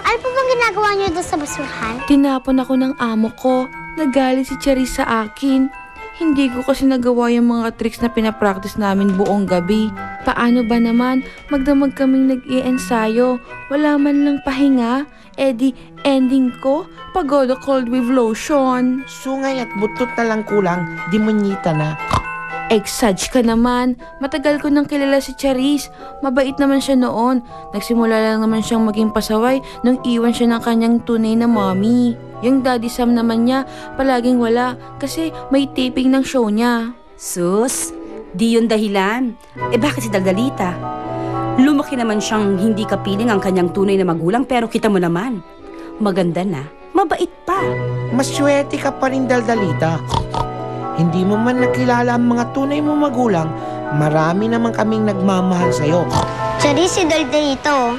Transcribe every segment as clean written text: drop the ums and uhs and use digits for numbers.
Ano po bang ginagawa niyo doon sa basurahan? Tinapon ako ng amo ko. Nagalit si Charis sa akin. Hindi ko kasi nagawa yung mga tricks na pinapractice namin buong gabi. Paano ba naman magdamag kaming nag-iensayo? Wala man lang pahinga. Di ending ko, pagoda cold with lotion. Sungay at butot na lang kulang, dimonyita na. Exage ka naman. Matagal ko nang kilala si Charis. Mabait naman siya noon. Nagsimula lang naman siyang maging pasaway nung iwan siya ng kanyang tunay na mommy. Yung daddy Sam naman niya, palaging wala kasi may taping ng show niya. Sus, di yun dahilan. Bakit si Daldalita? Lumaki naman siyang hindi kapiling ang kanyang tunay na magulang pero kita mo naman. Maganda na, mabait pa. Maswerte ka pa rin, Daldalita. Hindi mo man nakilala ang mga tunay mo magulang, marami naman kaming nagmamahal sa'yo. Charis, si Daldalito.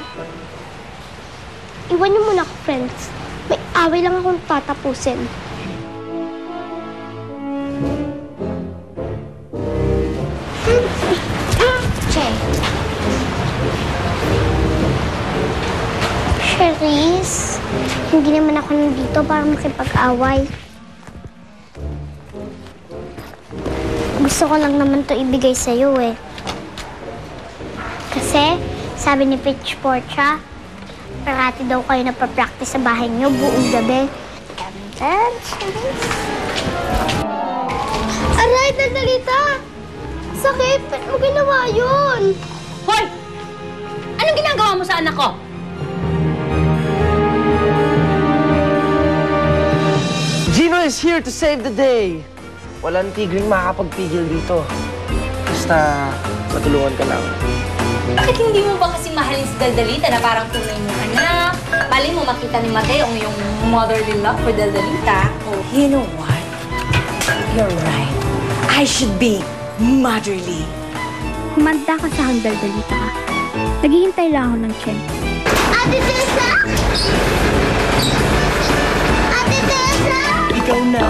Iwan niyo muna ako, friends. May away lang akong tatapusin. Charis, hindi naman ako nandito para makipag-away. Gusto ko lang naman to ibigay sa'yo eh. Kasi, sabi ni Pitch Portia, parati daw kayo napapractice sa bahay niyo buong gabi. And then, Charis. Aray, Daldalita! Sakit! Ba't mo ginawa yun? Hoy! Anong ginagawa mo sa anak ko? Gino is here to save the day. Walang tigring makakapagpigil dito. Basta matulungan ka lang. Bakit hindi mo ba kasi mahalin si Daldalita na parang tunay mo anak? Mali mo makita ni Mateo ang iyong motherly love for Daldalita. Oh. You know what? You're right. I should be motherly. Humanda ka sa akin, Daldalita. Naghihintay lang ako ng chance. Ate Tessa! Ate Tessa! Ikaw na.